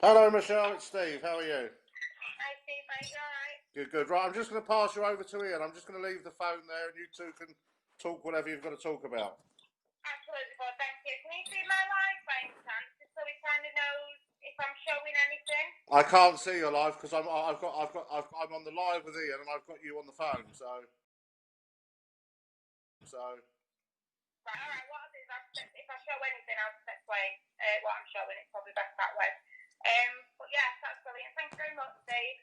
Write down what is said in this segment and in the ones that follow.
Hello, Michelle. It's Steve. How are you? Hi, Steve. Are you alright? Good. Right, I'm just going to pass you over to Ian. I'm just going to leave the phone there, and you two can talk whatever you've got to talk about. Absolutely good, thank you. Can you see my live by any chance, just so we kind of know if I'm showing anything? I can't see you live because I'm on the live with Ian, and I've got you on the phone. So. Right, alright, what I'll do is if I show anything, I'll just explain what I'm showing. It's probably best that way. But yeah, that's brilliant. Thanks very much, Steve.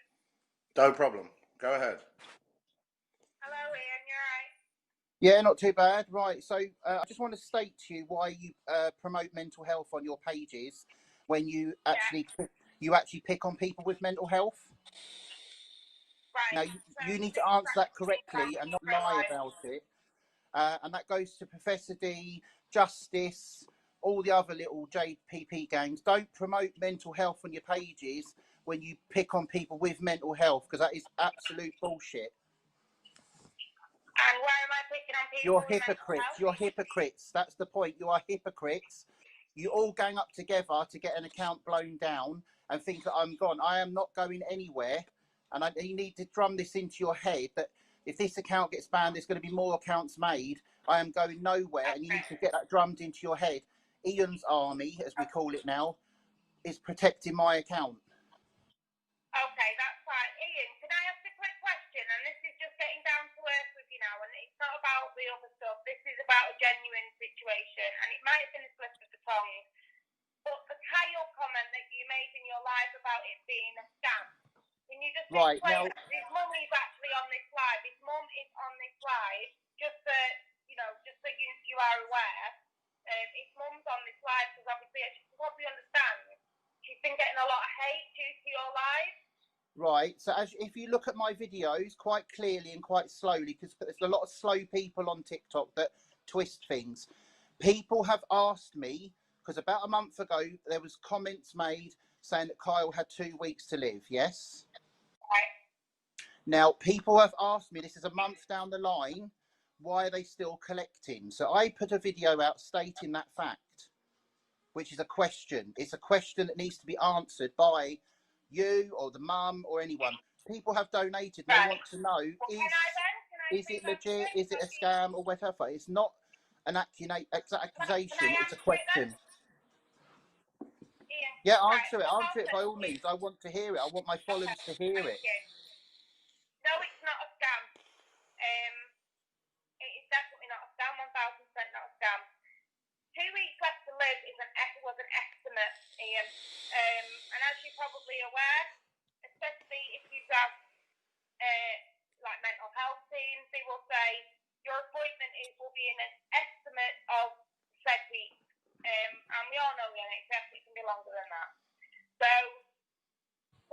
No problem. Go ahead. Hello, Ian. You alright? Yeah, not too bad. Right, so I just want to state to you why you promote mental health on your pages when you actually pick on people with mental health. Right. Now, you need to answer that correctly and not lie about it. And that goes to Professor D, Justice, all the other little JPP gangs. Don't promote mental health on your pages when you pick on people with mental health, because that is absolute bullshit. And why am I picking on people? You're hypocrites. You're hypocrites. That's the point. You are hypocrites. You all gang up together to get an account blown down and think that I'm gone. I am not going anywhere. And you need to drum this into your head that if this account gets banned, there's going to be more accounts made. I am going nowhere. And you need to get that drummed into your head. Ian's army, as we call it now, is protecting my account. Okay, that's fine. Ian, can I ask a quick question? And this is just getting down to earth with you now, and it's not about the other stuff. This is about a genuine situation, and it might have been a slip of the tongue. But the Kyle comment that you made in your live about it being a scam, can you just explain? Now, his mum is actually on this live. His mum is on this live, just so you are aware. His mum's on this live because obviously, as you can probably understand, she's been getting a lot of hate due to your live. Right, so if you look at my videos quite clearly and quite slowly, because there's a lot of slow people on TikTok that twist things. People have asked me, because about a month ago there was comments made saying that Kyle had 2 weeks to live, yes? Right. Now, people have asked me, this is a month down the line, why are they still collecting? So I put a video out stating that fact, which is a question. It's a question that needs to be answered by you or the mum or anyone. People have donated. They want to know, is it legit? Is it a scam or whatever? It's not an accusation. It's a question. Yeah, answer it. Answer it by all means. I want to hear it. I want my followers to hear it. No, it's not a scam. It is definitely not a scam. 1000% not a scam. 2 weeks left to live was an estimate, Ian. And as you're probably aware, especially if you have like mental health teams, they will say your appointment will be an estimate of said week. And we all know the NHS, it can be longer than that. So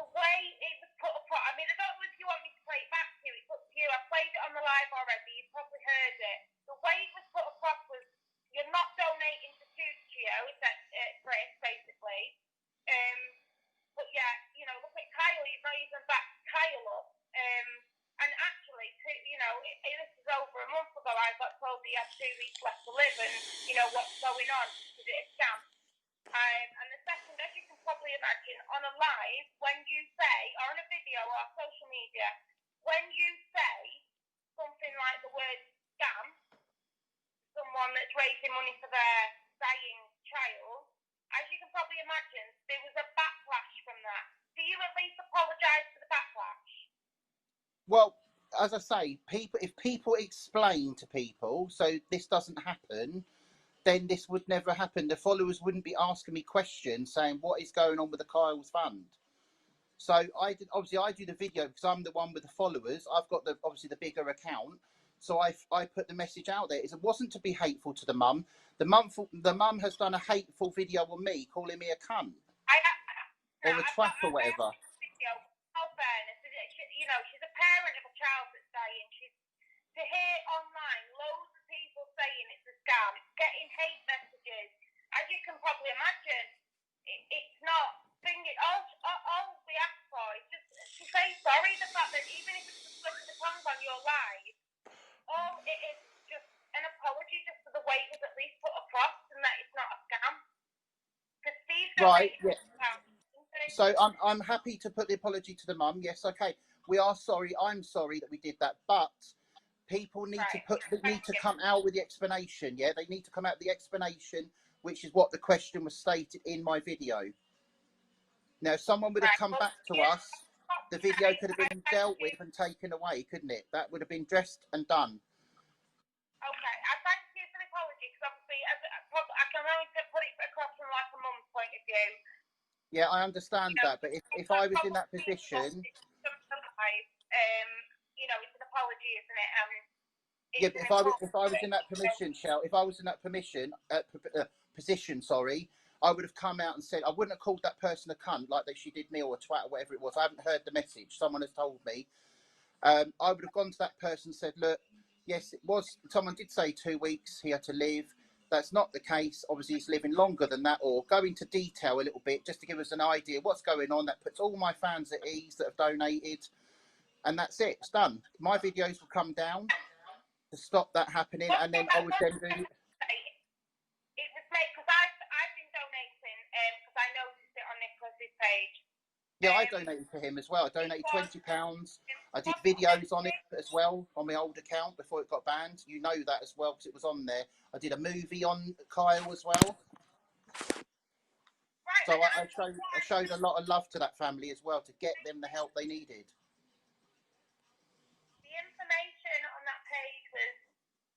the way it was put across, I mean, I don't know if you want me to play it back to you, it's up to you. I played it on the live already, you've probably heard it. The way it was put across was, you're not donating to Tuccio, Chris, basically. But yeah, look at Kyle, you've not even backed Kyle up. And actually, this is over a month ago, I got told he had 2 weeks left to live and, what's going on? Is it a scam? And the second, as you can probably imagine, on a live, when you say, or on a video or social media, when you say something like the word scam, someone that's raising money for their dying child, as you can probably imagine, there was a backlash from that. Do you at least apologise for the backlash? Well, as I say, if people explain to people so this doesn't happen, then this would never happen. The followers wouldn't be asking me questions saying what is going on with the Kyle's fund. So I do the video because I'm the one with the followers. I've got obviously the bigger account. So I put the message out there. It wasn't to be hateful to the mum. The mum has done a hateful video on me, calling me a cunt or a twat or whatever. How fairness, she's a parent of a child that's dying. To hear online loads of people saying it's a scam, getting hate messages, as you can probably imagine, it's not. All we ask for is just to say sorry. The fact that even if it's a slip of the tongue on your life, all it is just an apology just for the way it was at least put Right, yeah. Okay. So I'm happy to put the apology to the mum. Yes, okay. We are sorry. I'm sorry that we did that, but people need to come out with the explanation. Yeah, they need to come out with the explanation, which is what the question was stated in my video. Now, if someone would have come back to us, the video could have been dealt with and taken away, couldn't it? That would have been dressed and done. Okay, I thank you for the apology, because obviously I can only put it across from like a mum's point of view. Yeah, I understand that, but if I was in that position, it's an apology, isn't it? yeah, but if I was in that position, Shell, if I was in that position, sorry, I would have come out and said, I wouldn't have called that person a cunt like she did me, or a twat, or whatever it was. I haven't heard the message. Someone has told me. I would have gone to that person and said, look, yes, it was. Someone did say 2 weeks he had to live. That's not the case. Obviously, he's living longer than that, or go into detail a little bit just to give us an idea what's going on. That puts all my fans at ease that have donated, and that's it. It's done. My videos will come down to stop that happening, and then I would then do. It was made because I've been donating because I noticed it on Nicholas's page. Yeah, I donated to him as well. I donated £20. I did videos on it as well on my old account before it got banned. You know that as well because it was on there. I did a movie on Kyle as well. Right, so I showed a lot of love to that family as well to get them the help they needed. The information on that page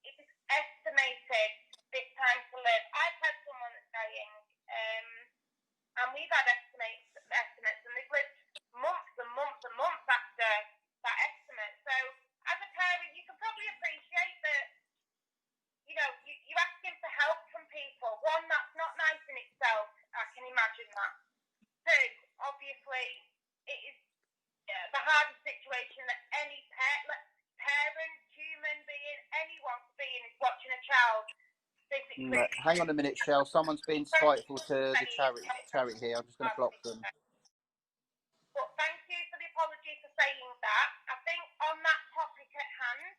it was estimated this time to live. I've had someone that's dying, and we've had estimates, and they've lived months and months and months after that estimate. So, as a parent, you can probably appreciate that, you're asking for help from people. One, that's not nice in itself. I can imagine that. Two, obviously, it is the hardest situation that any parent, human being, anyone could be in is watching a child physically. No, hang on a minute, Shell. Someone's being spiteful to the charity here. I'm just going to block them. But thank you for the apology for saying that. I think on that topic at hand,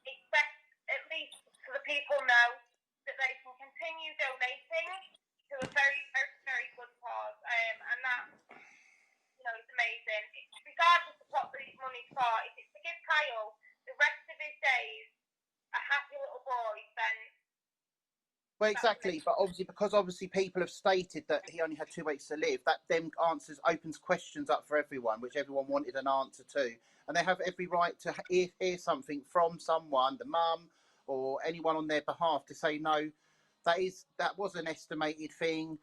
it's best, at least so the people know, that they can continue donating to a very, very, very good cause. And that, is amazing. Regardless of what the money's for, if it's to give Kyle the rest of his days a happy little boy, then... Well, exactly, but obviously people have stated that he only had 2 weeks to live. That then opens questions up for everyone, which everyone wanted an answer to, and they have every right to hear something from someone, the mum or anyone on their behalf, to say no, that was an estimated thing.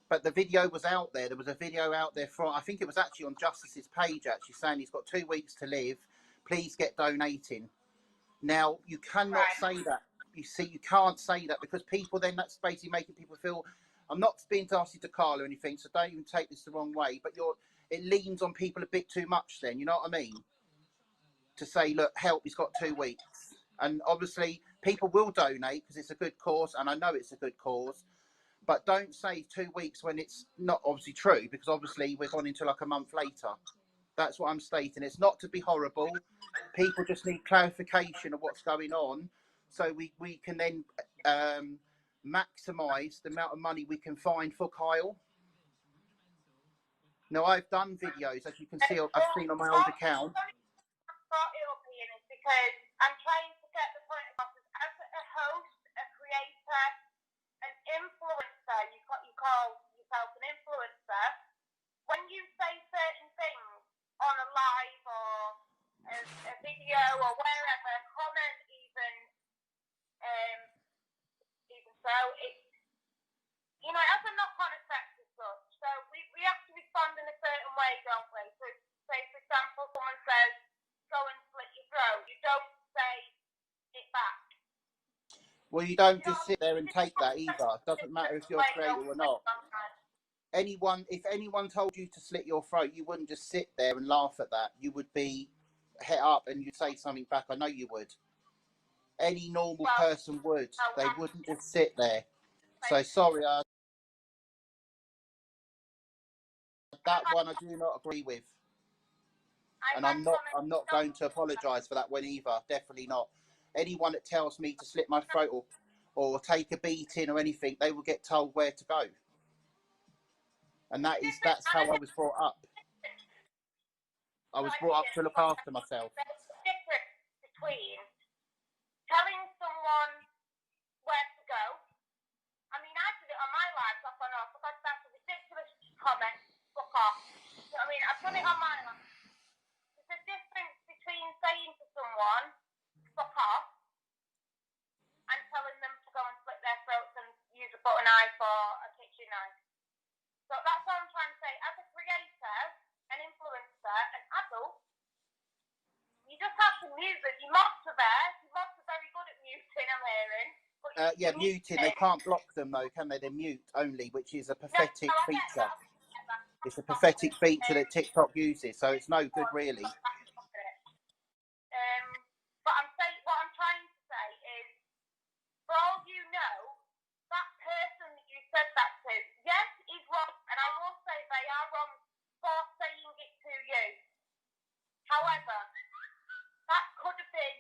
But the video was out there. There was a video out there from, I think it was actually on Justice's page, actually saying he's got 2 weeks to live. Please get donating. Now you cannot say that. You see, you can't say that because people then, that's basically making people feel, I'm not being nasty to Carl or anything, so don't even take this the wrong way, but it leans on people a bit too much then, you know what I mean? To say, look, help, he's got 2 weeks. And obviously people will donate because it's a good cause, and I know it's a good cause, but don't say 2 weeks when it's not obviously true, because obviously we're gone into like a month later. That's what I'm stating. It's not to be horrible. People just need clarification of what's going on, so we can then maximise the amount of money we can find for Kyle. Now, I've done videos, as you can see, I've seen on my old account. Because I'm trying to get the point across as a host, a creator, an influencer. You call yourself an influencer. When you say certain things on a live or a video or wherever, comment even so, it has a knock-on effect as such. So we have to respond in a certain way, don't we? So say, for example, someone says, go and slit your throat. You don't say it back. Well, you don't just sit there and take that either. It doesn't matter if you're a creator or not. If anyone told you to slit your throat, you wouldn't just sit there and laugh at that. You would be hit up and you'd say something back. I know you would. Any normal person would. They wouldn't just sit there. So sorry, that one I do not agree with, and I'm not going to apologise for that one either. Definitely not. Anyone that tells me to slit my throat, or or take a beating or anything, they will get told where to go. And that's how I was brought up. I was brought up to look after myself. There's a difference between telling someone where to go. I mean, I did it on my life, off and off, because that's a ridiculous comment. Fuck off. You know what I mean? I've done it on my life. There's a difference between saying to someone, fuck off, and telling them to go and slit their throats and use a butter knife or a kitchen knife. So that's what I'm trying to say. As a creator, an influencer, an adult, you just have to mute them. Your mods are there. Your mods are very good at muting, I'm hearing. Yeah, muting. They can't block them though, can they? They're mute only, which is a pathetic feature. It's a pathetic feature that TikTok uses, so it's no good really. But what I'm trying to say is, for all you know, that person that you said that to, yes, is wrong, and I will say they are wrong for saying it to you. However, that could have been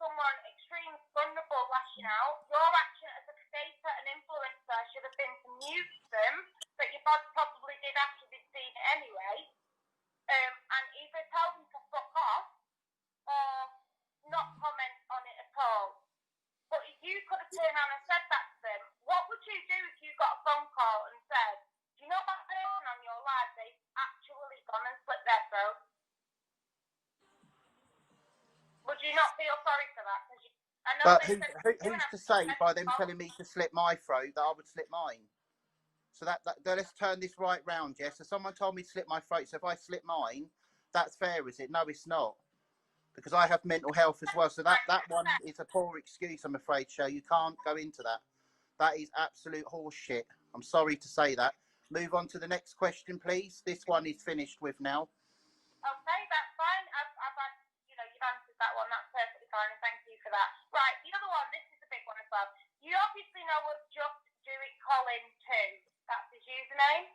someone extremely vulnerable lashing out. Your action as a creator and influencer should have been to mute them, but your bod probably did after they'd seen it anyway, and either tell them to fuck off or not comment on it at all. But if you could have turned around and said that to them, what would you do if you got a phone call and said, do you know that person on your live, they've actually gone and slit their throat? Would you not feel sorry for that? But who's to say by them telling me to slit my throat that I would slit mine? So let's turn this right round, yeah? So someone told me to slit my throat, so if I slit mine, that's fair, is it? No, it's not. Because I have mental health as well. So that one is a poor excuse, I'm afraid, Shay. You can't go into that. That is absolute horseshit. I'm sorry to say that. Move on to the next question, please. This one is finished with now. Okay, that's fine. I've had, you've answered that one. That's perfectly fine. And thank you for that. Right, the other one, this is a big one as well. You obviously know of Just Do It Colin 2. That's his username.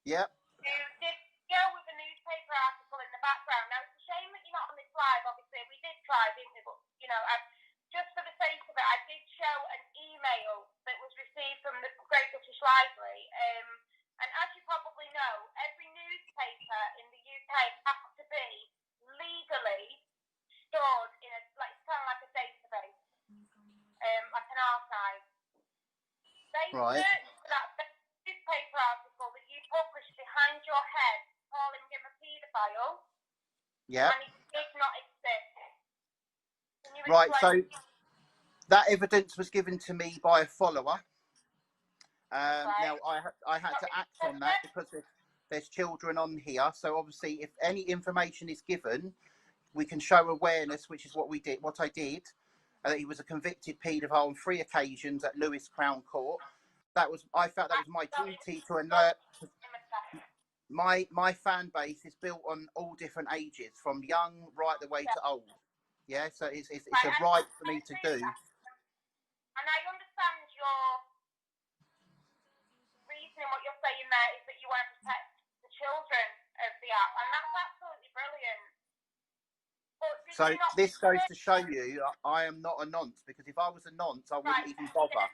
Yep. You did go with the newspaper article in the background. Now, it's a shame that you're not on this live, obviously. We did try, didn't we? But, just for the sake of it, I did show an email that was received from the Great British Library. And as you probably know, every newspaper in the UK has to be legally stored in it's kind of like a database, like an archive. They searched for that newspaper article that you published behind your head, calling him a paedophile. Yeah. And it did not exist. Right, so that evidence was given to me by a follower. Now, I had to act on that because there's children on here. So obviously, if any information is given, we can show awareness, which is what we did. What I did, he was a convicted paedophile on 3 occasions at Lewes Crown Court. I felt that was my duty to alert. My fan base is built on all different ages, from young right the way to old. Yeah, so it's a right for me to do. And I understand your reason, what you're saying there is that you want to protect the children of the app, and that's absolutely brilliant. So this goes to show you I am not a nonce, because if I was a nonce, I wouldn't even bother.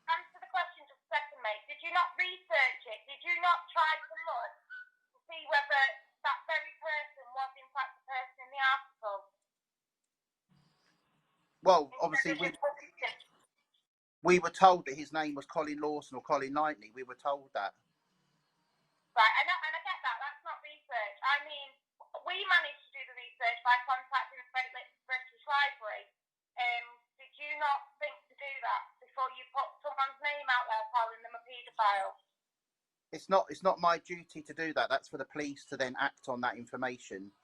Answer the question just a second, mate. Did you not research it? Did you not try to look to see whether that very person was in fact the person in the article? Well, obviously we were told that his name was Colin Lawson or Colin Knightley. We were told that. Right, and I get that. That's not research. I mean, we managed to do the research by contacting the British Library. Did you not think to do that before you put someone's name out there calling them a paedophile? It's not my duty to do that. That's for the police to then act on that information.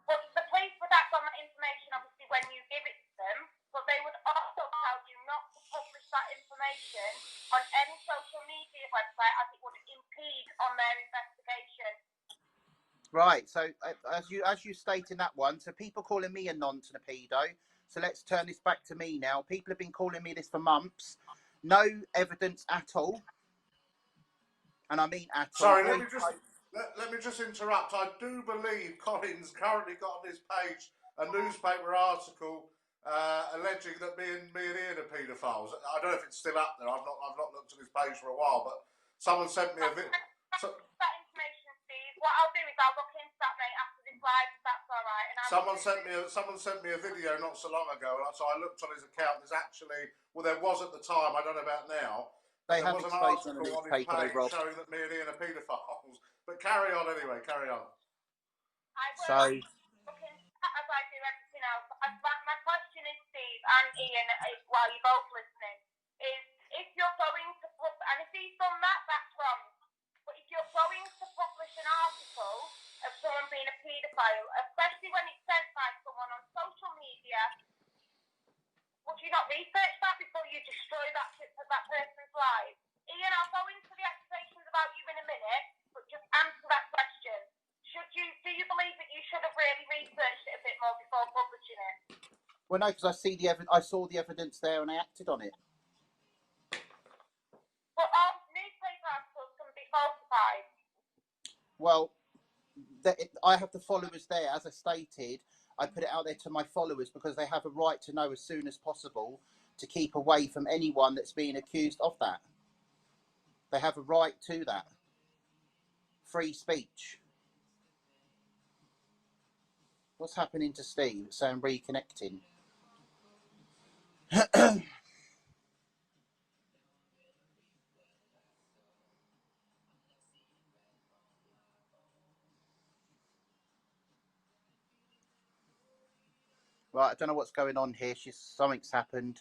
But the police would act on that information, obviously, when you give it to them, but they would also tell you not to publish that information on any social media website, as it would impede on their investigation. Right, so as you state in that one, so people calling me a nonce and a pedo, so let's turn this back to me now. People have been calling me this for months. No evidence at all. And I mean at all. Sorry, let me just interrupt. I do believe Colin's currently got on his page a newspaper article alleging that me and Ian are paedophiles. I don't know if it's still up there. I've not looked at his page for a while, but someone sent me a video. That information, Steve. What I'll do is I'll look into that, mate, after this live, if that's all right. And Someone sent me a video not so long ago, so I looked on his account. There's actually, well, there was at the time. I don't know about now. They there have was an exposed article on on his his paper, page Rob. showing that me and Ian are paedophiles. But carry on anyway. Carry on. I will So, look into that as I do everything else. My question is, Steve and Ian, while you're both listening, is if you're going to put, and if he's done that, that's wrong. But if you're going to publish an article of someone being a paedophile, especially when it's sent by someone on social media, would you not research that before you destroy that person's life? Ian, I'll go into the accusations about you in a minute, but just answer that question. Do you believe that you should have really researched it a bit more before publishing it? well, no, because I saw the evidence there and I acted on it. But all newspaper articles can be falsified. Well, I have the followers there, as I stated. I put it out there to my followers because they have a right to know as soon as possible to keep away from anyone that's being accused of that. They have a right to that. Free speech. What's happening to Steve? It's saying reconnecting. Right, I don't know what's going on here. Something's happened.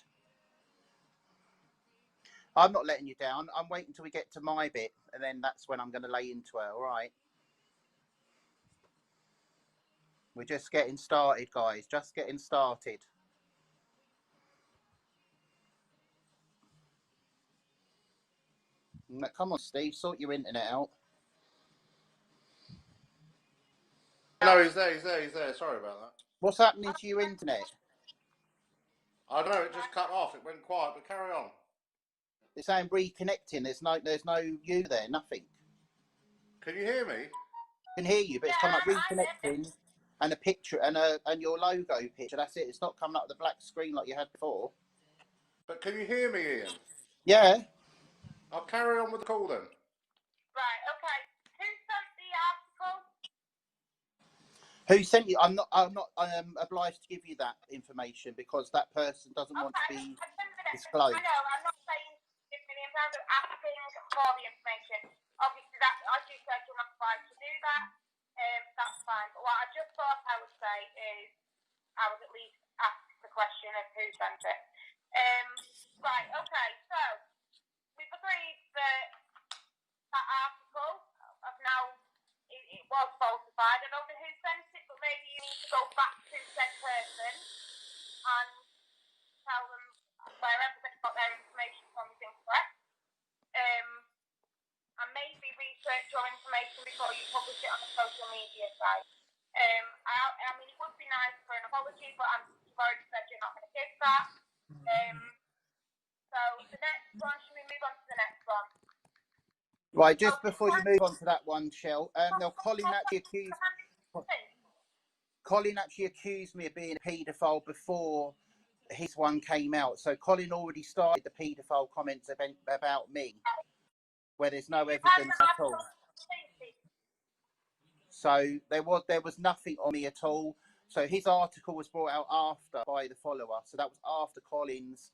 I'm not letting you down. I'm waiting till we get to my bit, and then that's when I'm going to lay into her. All right. We're just getting started, guys. Just getting started. Come on, Steve. Sort your internet out. No, he's there. Sorry about that. What's happening to your internet? I don't know. It just cut off. It went quiet. But carry on. It's saying reconnecting. There's no you there. Nothing. Can you hear me? I can hear you, but it's coming up reconnecting and a picture and your logo picture. That's it. It's not coming up with the black screen like you had before. But can you hear me, Ian? Yeah. I'll carry on with the call then. Right, okay. Who sent the article? Who sent you? I'm not obliged to give you that information because that person doesn't want to be disclosed. I know, I'm not saying give me the amount of asking for the information. Obviously, that, as you said, you're not obliged to do that. That's fine. But what I just thought I would say is I would at least ask the question of who sent it. Right, okay, so we've agreed that article of now it was falsified. I don't know who sent it, but maybe you need to go back to said person and tell them wherever they got their information from is incorrect. And maybe research your information before you publish it on the social media site. I mean, it would be nice for an apology, but you've already said you're not going to give that. So the next one, should we move on to the next one? Right, just before you move on to that one, Shell, Colin actually accused me of being a paedophile before his one came out. So Colin already started the paedophile comments about me, where there's no evidence at all. So there was nothing on me at all. So his article was brought out after by the follower. So that was after Collins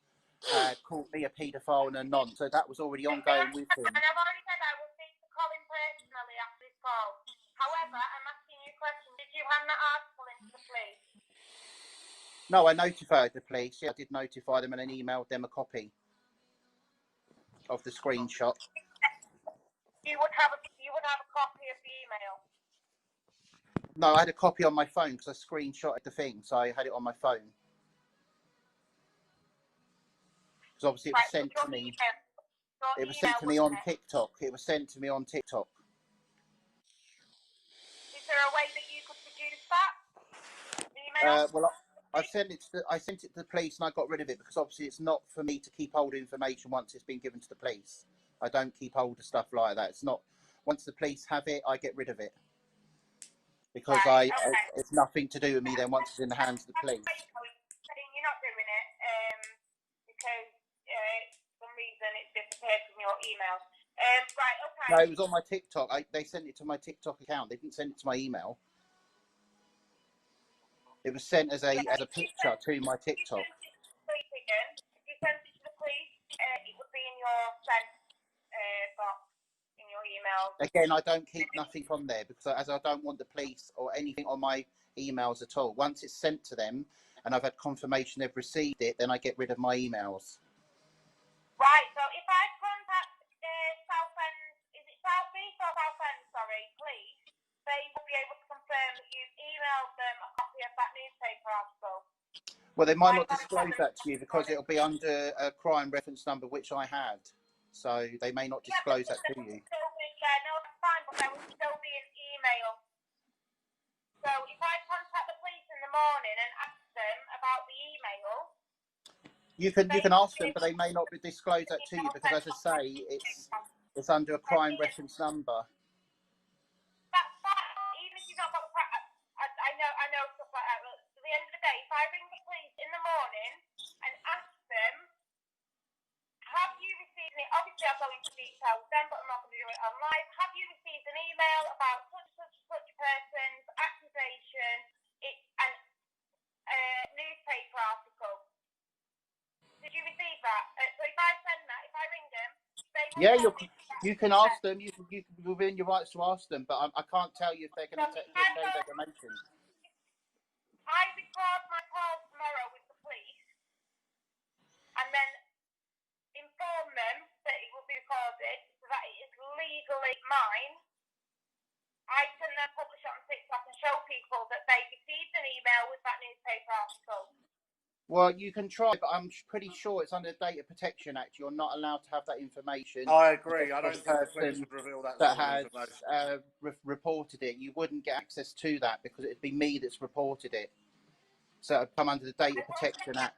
called me a paedophile and a non. So that was already ongoing with him. And I've already said I will speak to Colin personally after this call. However, I'm asking you a question. Did you hand that article into the police? No, I notified the police. Yeah, I did notify them and then emailed them a copy of the screenshot. You would have a copy of the email. No, I had a copy on my phone because I screenshotted the thing, so I had it on my phone. Because obviously it was sent to me. It was sent to me on TikTok. It was sent to me on TikTok. Is there a way that you could produce that? The email? Well, I sent it to the police and I got rid of it because obviously it's not for me to keep hold of information once it's been given to the police. I don't keep hold of stuff like that. It's not. Once the police have it, I get rid of it. Because it's nothing to do with me then once it's in the hands of the police. You're not because for some reason it disappeared from your email. Right, okay. No, it was on my TikTok. They sent it to my TikTok account. They didn't send it to my email. It was sent as a picture to my TikTok. If you sent it to the police, it would be in your sent box in your email. Again, I don't keep nothing on there because as I don't want the police or anything on my emails at all. Once it's sent to them and I've had confirmation they've received it, then I get rid of my emails. Right, so if I contact Southend, is it South East or Southend, sorry, please, they will be able to confirm that you've emailed them a copy of that newspaper article. Well, they might not disclose that to you because it'll be under a crime reference number, which I had. So they may not disclose that to you. Yeah, no, that's fine, but there will still be an email. So if I contact the police in the morning and ask them about the email, you can ask them, but they may not disclose that to you because, as I say, it's under a crime reference number. That's fine. Even if you've not got the I know stuff like that. But at the end of the day, if I ring the police in the morning and ask them, have you received it? Obviously, I'll go into detail with them, but I'm not going to do it on live. Have you received an email about such person's accusation? It's a newspaper article. Did you receive that? So if I send that, if I ring them, they will Yeah, tell me you can ask them. You within your rights to ask them, but I can't tell you if they're going to say defamation. I record my call tomorrow with the police and then inform them that it will be recorded so that it is legally mine. I can then publish it on TikTok and show people that they received an email with that newspaper article. Well, you can try, but I'm pretty sure it's under Data Protection Act. You're not allowed to have that information. I agree. I don't think the police would reveal that sort of has information. reported it. You wouldn't get access to that because it'd be me that's reported it. So it'd come under the Data Protection Act.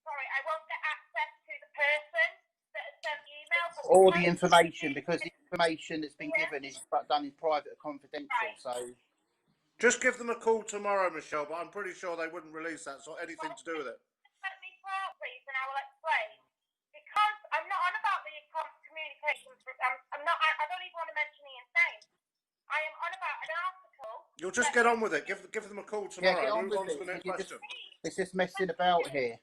Sorry, I won't get access to the person that has sent the email. All the information, because the information that's been given is done in private or confidential. Right. So just give them a call tomorrow, Michelle, but I'm pretty sure they wouldn't release that, so anything to do with it. Let me talk, please, and I will explain. Because I'm not on about the communications. I'm not. I don't even want to mention the insane. I am on about an article. You'll just get on with it. Give them a call tomorrow. yeah, get on Move on with to the it. next question. It's just messing about here.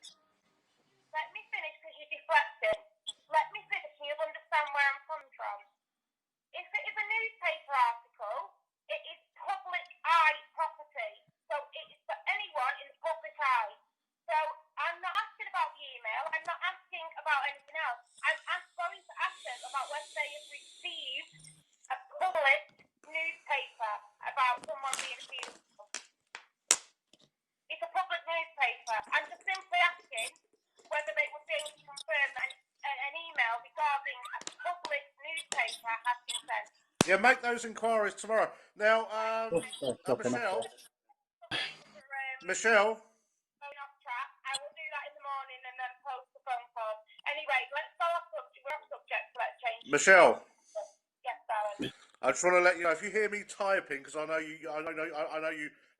Let me finish because you're deflecting. Let me finish and you'll understand where I'm coming from. If it is a newspaper article, it is public eye property. So it is for anyone in the public eye. So I'm not asking about the email. I'm not asking about anything else. I'm going to ask them about whether they have received a public newspaper about someone being accused. It's a public newspaper. I'm just simply asking whether they would be able to confirm that an email regarding a public newspaper has been sent. Yeah, make those inquiries tomorrow. Now, Michelle. I will do that in the morning and then post the phone call. Anyway, let's go off subject. We're off subject, so let's change. Michelle. Yes, darling. I just want to let you know, if you hear me typing, because I know you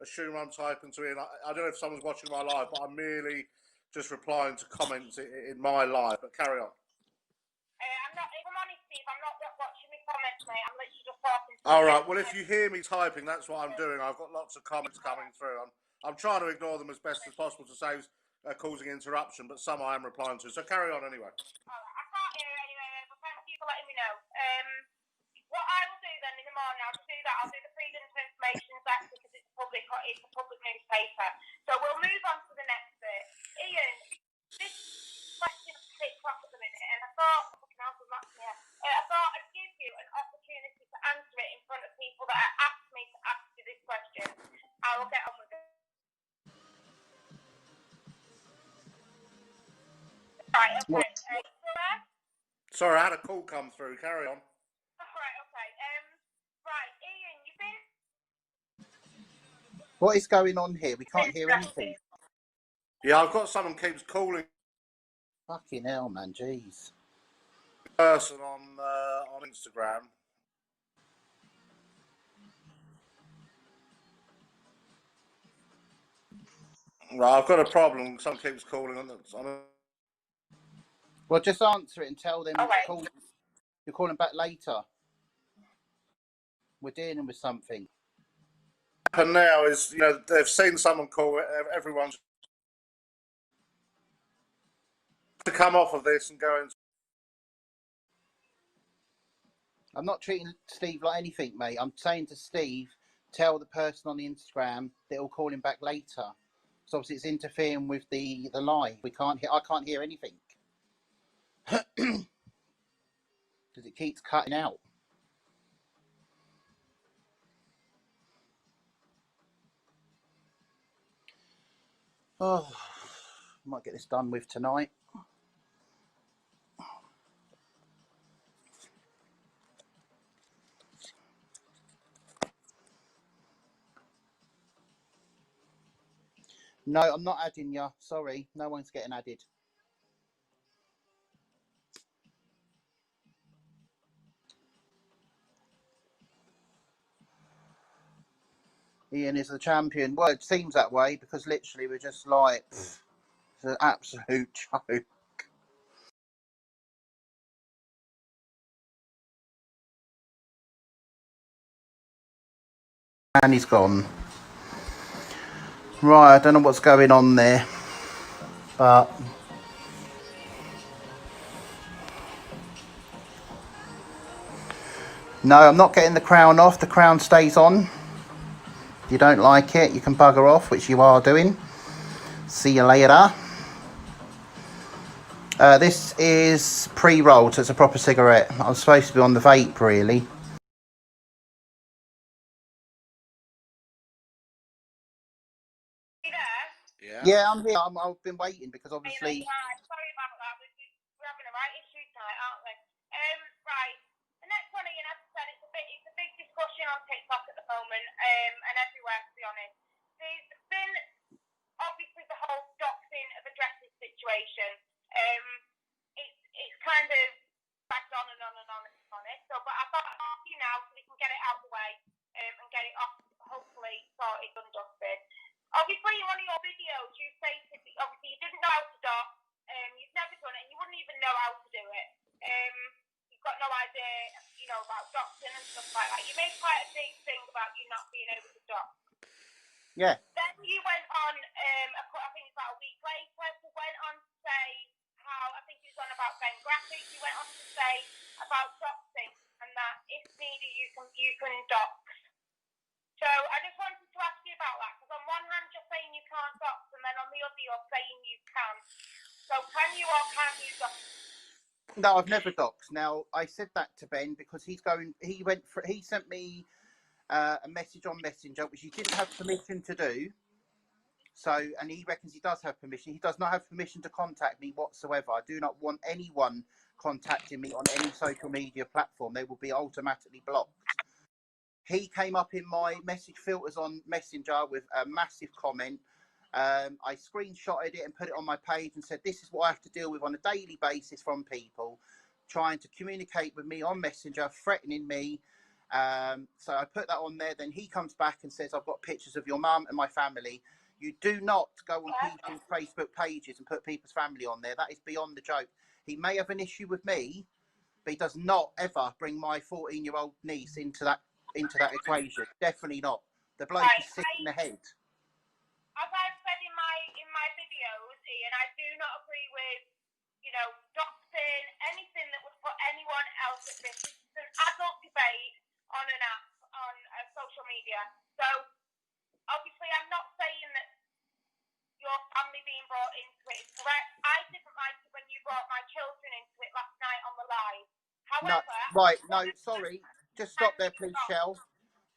assume I'm typing to in. I don't know if someone's watching my live, but I'm merely just replying to comments in my live. But carry on. I'm not. If I'm honest, Steve, I'm not watching my comments, mate. I'm literally just talking. All right. Well, if you hear me typing, that's what I'm doing. I've got lots of comments coming through. I'm trying to ignore them as best as possible to save causing interruption, but some I am replying to. So carry on anyway. All right. I can't hear it anyway, but thank you for letting me know. What I will do then in the morning, I'll do that. I'll do the Freedom of Information Act because it's a public newspaper. So we'll move on to the next bit. Ian, this question is TikTok at the minute, and I thought I'd give you an opportunity to answer it in front of people that asked me to ask you this question. I will get on with it. Right, okay. Sorry, I had a call come through. Carry on. Right, okay. Right, Ian, you've been... What is going on here? We can't hear anything. Yeah, I've got someone keeps calling. Fucking hell, man. Jeez. Person on Instagram. Right, I've got a problem. Someone keeps calling on the. Well, just answer it and tell them All right. you're calling back later. We're dealing with something. What happened now is, they've seen someone call it. Everyone's to come off of this and go and. I'm not treating Steve like anything, mate. I'm saying to Steve, tell the person on the Instagram that he'll call him back later. So obviously it's interfering with the live. I can't hear anything. Because it keeps cutting out. Oh, might get this done with tonight. No, I'm not adding you. Sorry, no one's getting added. Ian is the champion. Well, it seems that way because literally we're just like, it's an absolute joke. And he's gone. Right, I don't know what's going on there. But no, I'm not getting the crown off. The crown stays on. If you don't like it, you can bugger off, which you are doing. See you later. This is pre-rolled, so it's a proper cigarette. I was supposed to be on the vape, really. Yeah, I'm here. I've been waiting because obviously. Sorry about that. We're having a right issue tonight, aren't we? Right. The next one, Ian, as I said, it's a big discussion on TikTok at the moment, and everywhere, to be honest. There's been obviously the whole doxing of addresses situation. It's kind of backed on and on and on, to be honest. So, but I thought I'd ask you now so we can get it out of the way and get it off, hopefully, sorted and dusted. Obviously, in one of your videos, you stated obviously you didn't know how to dox. You've never done it, and you wouldn't even know how to do it. You've got no idea, about doxing and stuff like that. You made quite a big thing about you not being able to dox. Yeah. Then you went on, I think it's about a week later, you went on to say how, I think you was on about Ben Graphics, you went on to say about doxing and that if needed you can dox. So I just wanted to ask you about that, because on one hand you're saying you can't dox, and then on the other you're saying you can. So can you or can't you dox? No, I've never doxed. Now I said that to Ben because he sent me a message on Messenger which he didn't have permission to do. So, and he reckons he does have permission. He does not have permission to contact me whatsoever. I do not want anyone contacting me on any social media platform. They will be automatically blocked. He came up in my message filters on Messenger with a massive comment. I screenshotted it and put it on my page and said, this is what I have to deal with on a daily basis from people trying to communicate with me on Messenger, threatening me. So I put that on there. Then he comes back and says, I've got pictures of your mum and my family. You do not go on people's Facebook pages and put people's family on there. That is beyond the joke. He may have an issue with me, but he does not ever bring my 14-year-old niece into that equation. Definitely not. The bloke is sick in the head. As I've said in my videos, Ian, I do not agree with, doxing, anything that would put anyone else at risk. This is an adult debate on an app, on social media. So, obviously, I'm not saying that your family being brought into it is correct. I didn't like it when you brought my children into it last night on the live. However, sorry. Just stop there, please, Shell.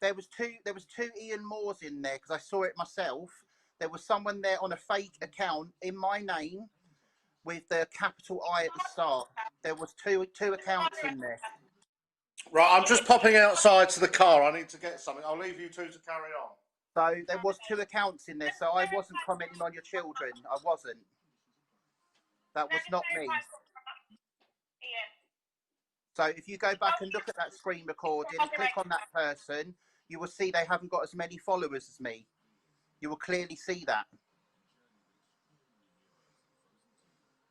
There was two Ian Moores in there because I saw it myself. There was someone there on a fake account in my name with the capital I at the start. There was two accounts in there. Right, I'm just popping outside to the car. I need to get something. I'll leave you two to carry on. So there was two accounts in there. So I wasn't commenting on your children. I wasn't. That was not me. So if you go back and look at that screen recording and click on that person, you will see they haven't got as many followers as me. You will clearly see that.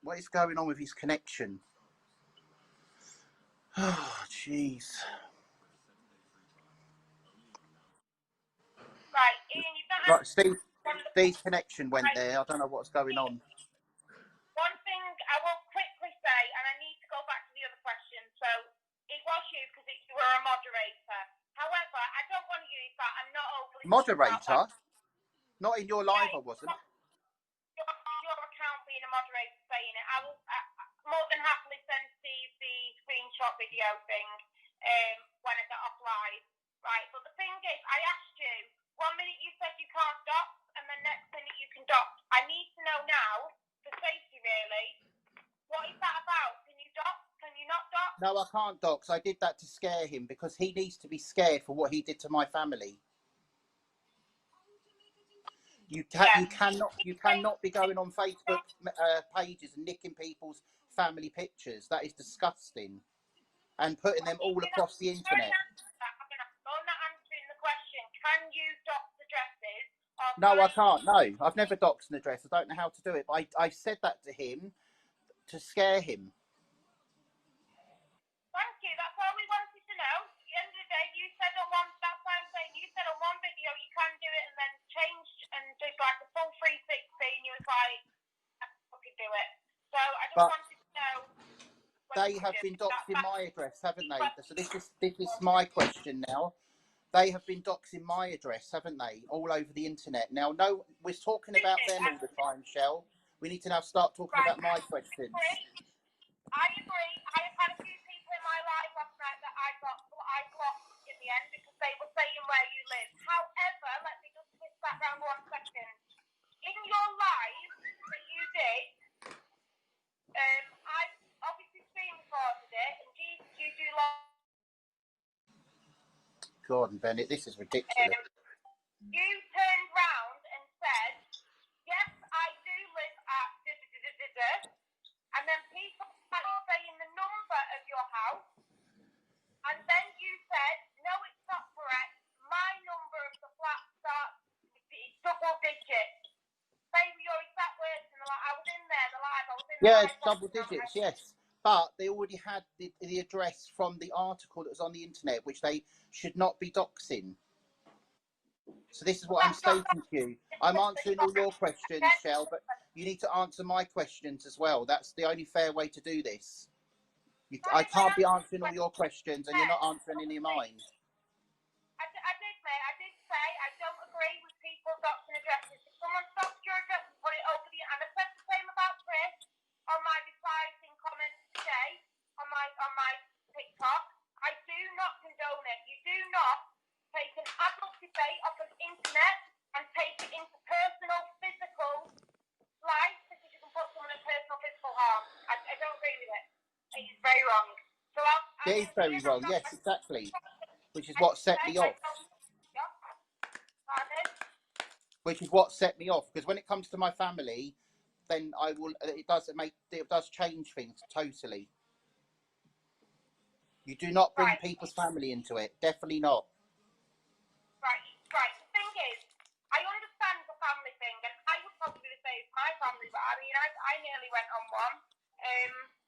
What is going on with his connection? Oh, jeez. Right, Ian, you've not Right, answered Steve's connection went there. I don't know what's going on. One thing I will quickly say, and I need to go back to the other question. So it was you because you were a moderator. However, I don't want to use that. I'm not overly Moderator? Not in your live, I wasn't. Your account being a moderator saying it. I will more than happily send Steve the screenshot video thing when I get off live. Right, but the thing is, I asked you, 1 minute you said you can't dox, and then next minute you can dox. I need to know now, for safety really, what is that about? Can you dox? Can you not dox? No, I can't dox. I did that to scare him because he needs to be scared for what he did to my family. You cannot be going on Facebook pages and nicking people's family pictures. That is disgusting, and putting them all across the internet. I'm not answering the question. Can you dox addresses? No, I can't. No, I've never doxed an address. I don't know how to do it. But I said that to him to scare him. Thank you. That's all we wanted to know. At the end of the day, you said on one. That's why I'm saying you said on one video you can do it, and then changed and did like a full 360, and you was like, I could do it. So I just wanted to know. They have been doxing my address, haven't they? So this is my question now. They have been doxing my address, haven't they? All over the internet. Now, no, we're talking about them all the time, Shell. We need to now start talking about my questions. I agree. I have had a few people in my life last night that I blocked in the end because they were saying where you live. However, let me just twist that round 1 second. In your live that you did, I obviously screen recorded it, and Jesus, you do like. Gordon Bennett, this is ridiculous. You turned round and said, yes, I do live at and then people started saying the number of your house, and then you said, no, it's not correct. My number of the flat starts with double digits. Say your exact words, and I was in there, the live, I was in Yeah, live double digits, yes. But they already had the address from the article that was on the internet, which they should not be doxing. So this is what I'm stating to you. I'm answering all your questions, Shell, but you need to answer my questions as well. That's the only fair way to do this. I can't be answering all your questions and you're not answering any of mine. I did, mate. I did say I don't agree with people doxing addresses. If someone doxed your address and put it over the... And I said the same about Chris on my replies in comments today on my TikTok. I do not condone it. You do not take an adult debate off of the internet and take it into personal, physical life because you can put someone in personal, physical harm. I don't agree with it. It is very wrong. So It is very wrong, yes, exactly. Which is what set me off. Which is what set me off. Because when it comes to my family, then it does change things totally. You do not bring people's family into it. Definitely not. Right. The thing is, I understand the family thing, and I would probably say it's my family, but I mean, I nearly went on one.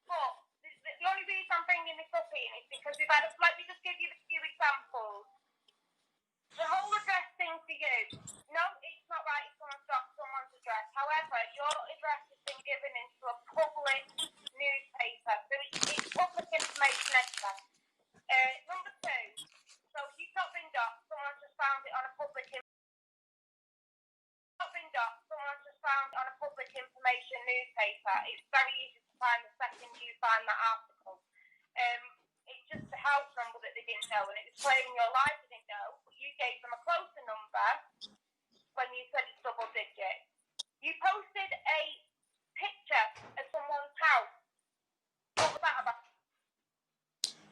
But the only reason I'm bringing this up in is because we've had let me just give you a few examples. The whole address thing for you. No, it's not right if someone's got someone's address. However, your address has been given into a public newspaper, so it's public information anyway. Number 2, so you've not been doxed, someone's just found it on a public information newspaper. It's very easy to find the second you find that article. It's just the house number that they didn't know, and it was claiming your life they didn't know, but you gave them a closer number when you said it's double digit. You posted a picture of someone's house. What was that about?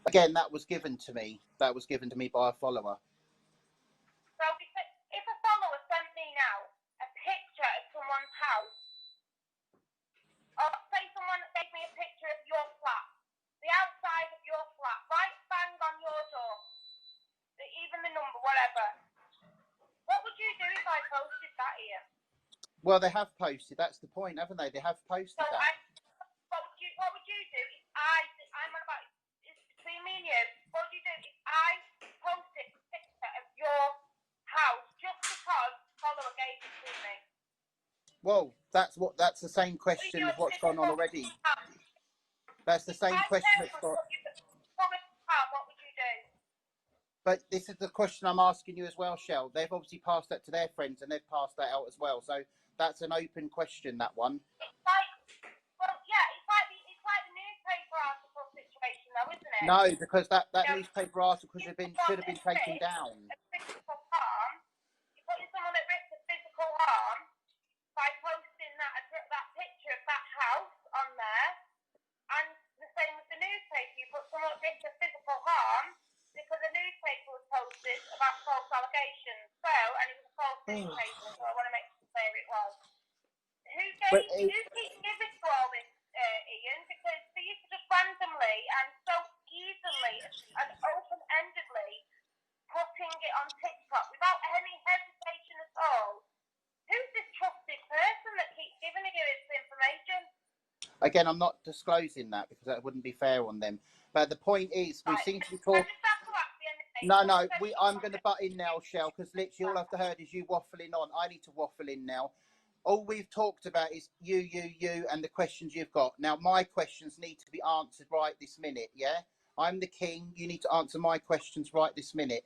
Again, that was given to me. That was given to me by a follower. So if a follower sent me now a picture of someone's house, or say someone gave me a picture of your flat, the outside of your flat, right bang on your door, even the number, whatever, what would you do if I posted that here? Well, they have posted. That's the point, haven't they? They have posted that. Well, that's the same What do you question do as with what's gone on physical already. harm? That's the same If question I that's tell got. you physical harm, what would you do? But this is the question I'm asking you as well, Shell. They've obviously passed that to their friends and they've passed that out as well. So that's an open question, that one. It's like, well, yeah, it's like the newspaper article situation, though, isn't it? No, because that You know, newspaper article you should have been taken down. of physical harm. You're putting someone at risk of physical harm by posting that picture of that house on there, and the same with the newspaper. You put someone at risk of physical harm because the newspaper was posted about false allegations. So, and it was a false newspaper, so I want to make clear it was. Who keeps giving you all this, Ian? Because they used to just randomly and so easily and open-endedly putting it on TikTok without any hesitation at all. Who's this trusted person that keeps giving you this information? Again, I'm not disclosing that because that wouldn't be fair on them. But the point is, we seem to be talking. No, I'm going to butt in now, Shell, because literally all I've heard is you waffling on. I need to waffle in now. All we've talked about is you, and the questions you've got. Now, my questions need to be answered right this minute, yeah? I'm the king. You need to answer my questions right this minute.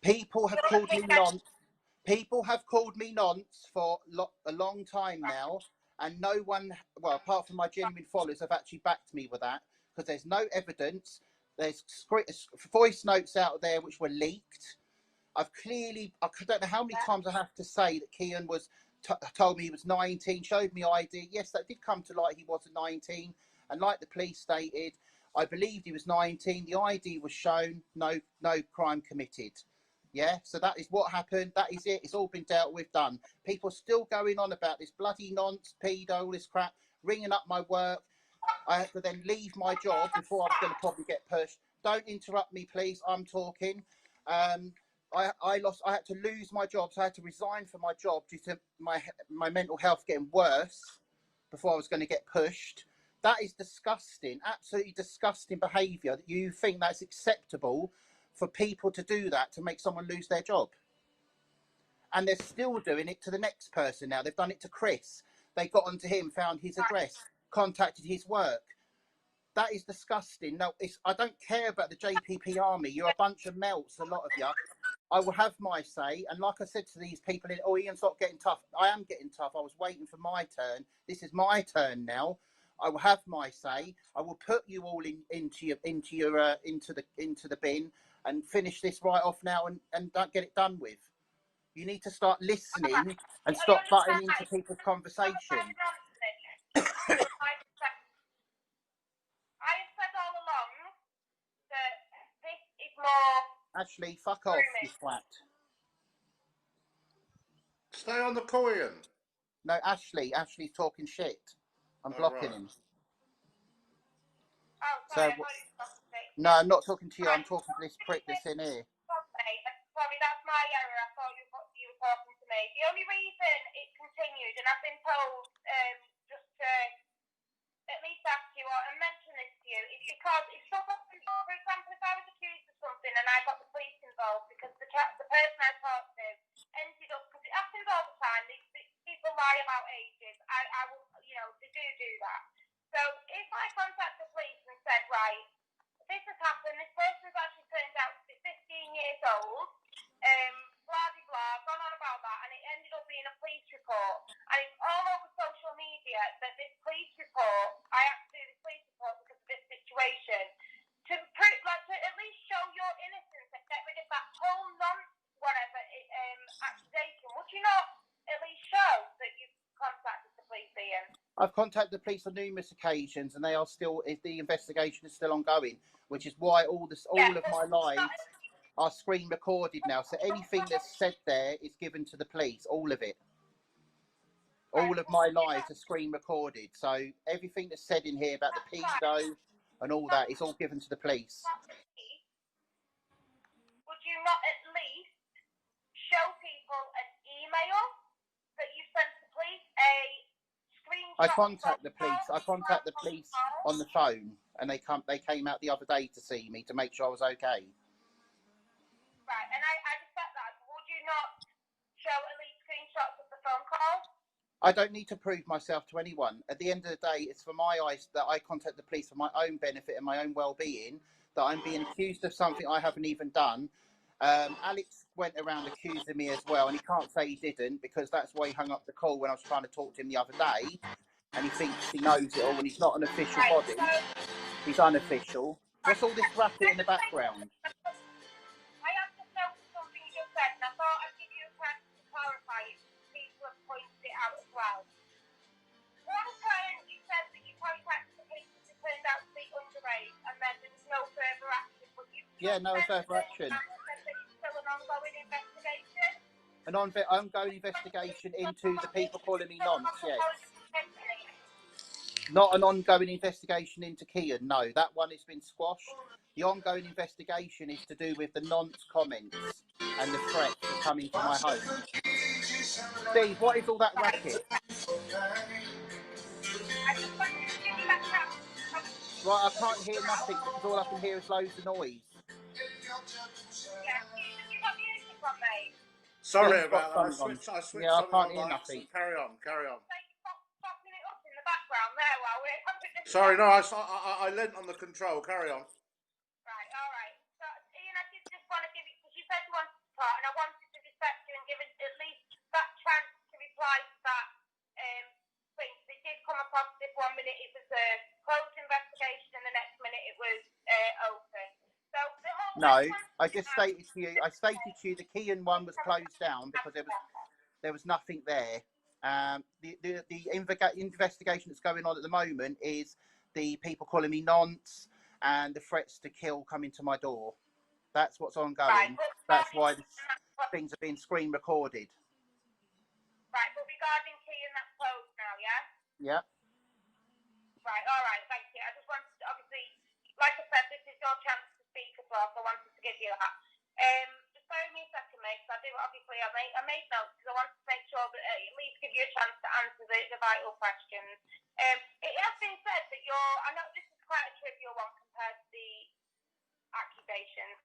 People have called me nonce. People have called me nonce for a long time now, and no one, well, apart from my genuine followers, have actually backed me with that because there's no evidence. There's voice notes out there which were leaked. I don't know how many times I have to say that Kean was told me he was 19, showed me ID. Yes, that did come to light. He wasn't 19, and like the police stated, I believed he was 19. The ID was shown. No crime committed. Yeah, so that is what happened. That is it. It's all been dealt with, done. People are still going on about this bloody nonce, pedo, all this crap, ringing up my work. I had to then leave my job before I was going to probably get pushed. Don't interrupt me, please. I'm talking. I had to lose my job, so I had to resign from my job due to my mental health getting worse before I was going to get pushed. That is disgusting, absolutely disgusting behaviour. That you think that's acceptable for people to do that to make someone lose their job, and they're still doing it to the next person now. They've done it to Chris. They got onto him, found his address, contacted his work. That is disgusting. No, I don't care about the JPP army. You're a bunch of melts, a lot of you. I will have my say. And like I said to these people, Ian, stop getting tough. I am getting tough. I was waiting for my turn. This is my turn now. I will have my say. I will put you all into the bin and finish this right off now and get it done with. You need to start listening and stop butting into people's conversation. I have said all along that this is more. Ashley, fuck off, you twat. Stay on the call, Ian. No, Ashley's talking shit. I'm blocking him. Oh, sorry, no, I'm not talking to you. I'm talking to this prick that's in here. Sorry, that's my error. I thought you were talking to me. The only reason it continued, and I've been told just to at least ask you or mention this to you, is because if someone, for example, if I was accused of something and I got the police involved because the person I talked to ended up, because it happens all the time, these people lie about ages. I will, they do that. So if I contact the police and said, right, this has happened, this person's actually turned out to be 15 years old, blah, blah, blah, gone on about that, and it ended up being a police report. And it's all over social media that this police report, I have to do this police report because of this situation, to at least show your innocence and get rid of that whole whatever accusation. Would you not at least show that you've contacted the police, Ian? I've contacted the police on numerous occasions, and the investigation is still ongoing, which is why all of my lives are screen recorded now. So anything that's said there is given to the police, all of it. All of my lives are screen recorded. So everything that's said in here about the pedo and all that is all given to the police. Would you not at least show people an email that you sent to the police, a screenshot? I contact the police on the phone, and they came out the other day to see me to make sure I was okay. Right, and I respect that. Would you not show at least screenshots of the phone call? I don't need to prove myself to anyone. At the end of the day, it's for my eyes that I contact the police for my own benefit and my own well-being, that I'm being accused of something I haven't even done. Alex went around accusing me as well, and he can't say he didn't because that's why he hung up the call when I was trying to talk to him the other day, and he thinks he knows it all, and he's not an official Right, body. so, He's unofficial. What's all this racket in the let's say background? I have just noticed something you just said, and I thought I'd give you a chance to clarify it. People have pointed it out as well. One time you said that you contacted the police and it turned out to be underage, and then there was no further action. But you No further action. said that it's still an ongoing investigation. An ongoing investigation into the people calling me nonce, yes. Not an ongoing investigation into Kian, no. That one has been squashed. The ongoing investigation is to do with the nonce comments and the threats that come into my home. Steve, what is all that racket? Right, I can't hear nothing because all I can hear is loads of noise. Sorry Steve's got about that. something I on. switched Yeah, I something can't on hear by nothing. accident. Carry on, carry on. In the background there while we're Sorry, no, I lent on the control. Carry on. Right, all right. So, Ian, I did just want to give you, because you said you wanted to talk, and I wanted to respect you and give it at least that chance to reply to that thing. It did come across this 1 minute it was a closed investigation, and the next minute it was open. So the whole. No, I just stated to you. I stated to you the Kian one was closed down because there was nothing there. The investigation that's going on at the moment is the people calling me nonce and the threats to kill coming to my door. That's what's ongoing. That's why things are being screen recorded. Right, but regarding Kian, that's closed now, yeah? Yeah. Right, all right, thank you. I just wanted to, obviously, like I said, this is your chance to speak as well, so I wanted to give you that. Just bear with me a second, mate, because I do, obviously, I made notes because I wanted to make sure that at least give you a chance to answer the vital questions. It has been said that I know this is quite a trivial one compared to the accusations.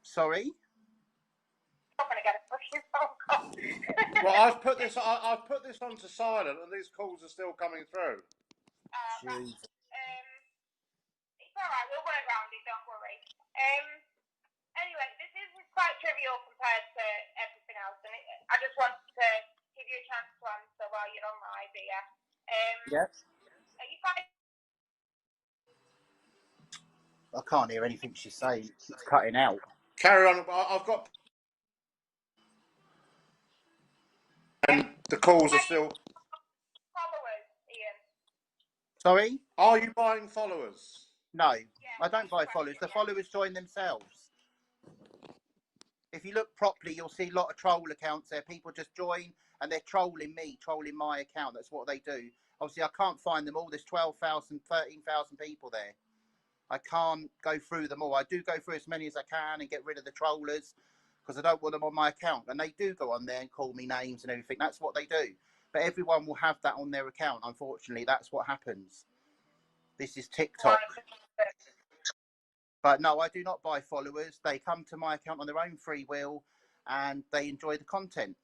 Sorry? I'm not going to get a fucking phone call. Well, I've put this onto silent, and these calls are still coming through. Jesus. It's all right. We'll work around it. Don't worry. Anyway, this is quite trivial compared to everything else, and I just wanted to give you a chance to answer while you're on live here. Yes. Are you fine? I can't hear anything she's saying. It's cutting out. Carry on. I've got. And the calls are still. Followers, Ian. Sorry? Are you buying followers? No, I don't buy followers. The followers join themselves. If you look properly, you'll see a lot of troll accounts there. People just join and they're trolling me, trolling my account. That's what they do. Obviously, I can't find them all. There's 12,000, 13,000 people there. I can't go through them all. I do go through as many as I can and get rid of the trollers because I don't want them on my account. And they do go on there and call me names and everything. That's what they do. But everyone will have that on their account. Unfortunately, that's what happens. This is TikTok. But no, I do not buy followers. They come to my account on their own free will and they enjoy the content.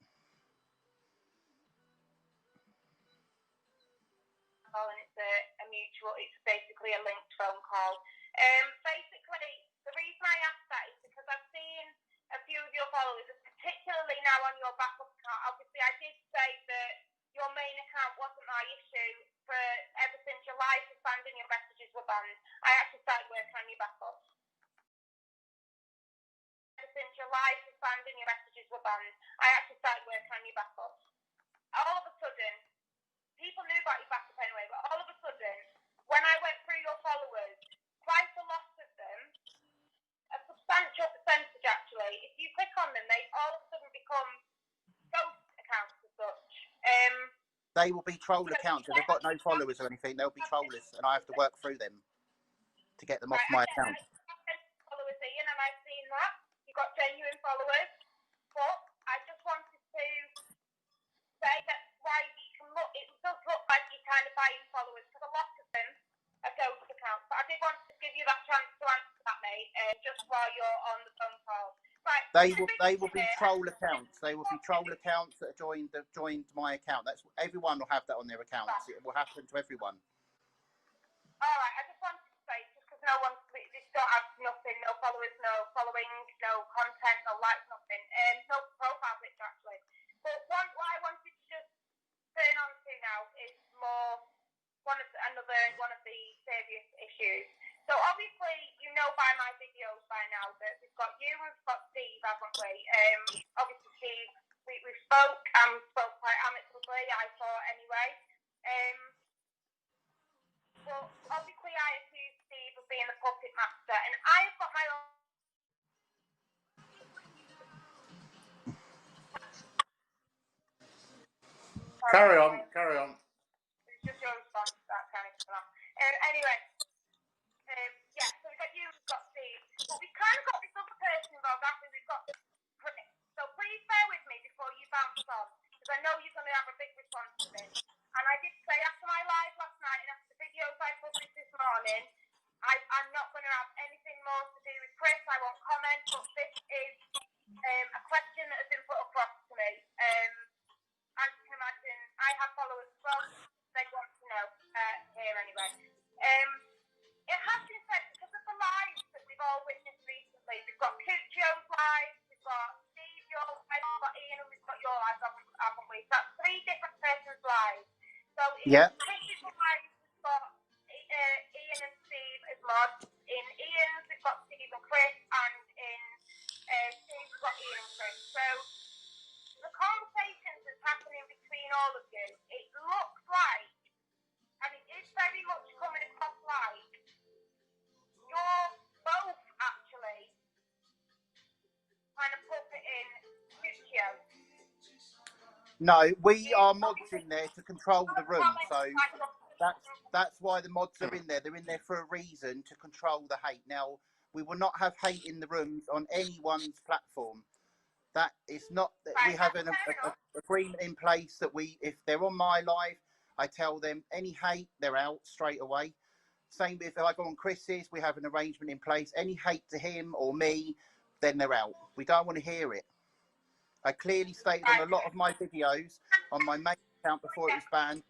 And it's a mutual, it's basically a linked phone call. Basically, the reason I asked that is because I've seen a few of your followers, particularly now on your backup account. Obviously, I did say that your main account wasn't my issue for ever since your live suspended and your messages were banned. I actually started working on your backup. Ever since your live suspended and your messages were banned, I actually started working on your backup. All of a sudden, people knew about your backup anyway, but all of a sudden, when I went through your followers, quite a lot of them, a substantial percentage actually, if you click on them, they all of a sudden become ghost accounts as such. They will be troll accounts. If they've got no followers or anything, they'll be trollers, and I have to work through them to get them off my account. Followers, Ian, and I've seen that. You've got genuine followers, but I just wanted to say that why you can look, it does look like you're kind of buying followers, because a lot of them are ghost accounts. But I did want to give you that chance to answer that, mate, just while you're on the phone call. Right. They will be troll accounts. They will be troll accounts that joined my account. That's everyone will have that on their accounts. It will happen to everyone. All right, I just wanted to say, just because no one, this don't have nothing, no followers, no following, no content, no likes, nothing, no profile picture actually. But what I wanted to just turn on to now is more one of the serious issues. So obviously, you know by my videos by now that we've got you and we've got Steve, haven't we? Obviously, Steve, we spoke quite amicably, I thought anyway. But obviously, I accuse Steve of being the puppet master, and I've got my own. Carry on. It's just your response to that kind of stuff. Anyway, yeah, so we've got you, we've got Steve, but we kind of got this other person involved after we've got Chris. So please bear with me before you bounce on, because I know you're going to have a big response to this. And I did say after my live last night and after the videos I published this morning, I'm not going to have anything more to do with Chris. I won't comment, but this is a question that has been put across to me. As you can imagine, I have followers as well. They want to know here anyway. It has been said because of the lives that we've all witnessed recently. We've got Cuccio's live, we've got Steve, your live, we've got Ian, and we've got your live, haven't we? So that's 3 different persons' lives. So in Chris's live, we've got Ian and Steve as mods. In Ian's, we've got Steve and Chris, and in Steve's, we've got Ian and Chris. So the conversations that's happening between all of you, it looks like, and it is very much coming across like, you're both actually kind of puppeting Cuccio. No, we are mods in there to control the room, so that's why the mods are in there. They're in there for a reason, to control the hate. Now, we will not have hate in the rooms on anyone's platform. That is not. We have an agreement in place that if they're on my live, I tell them any hate, they're out straight away. Same if I go on Chris's, we have an arrangement in place. Any hate to him or me, then they're out. We don't want to hear it. I clearly stated on a lot of my videos on my main account before it was banned,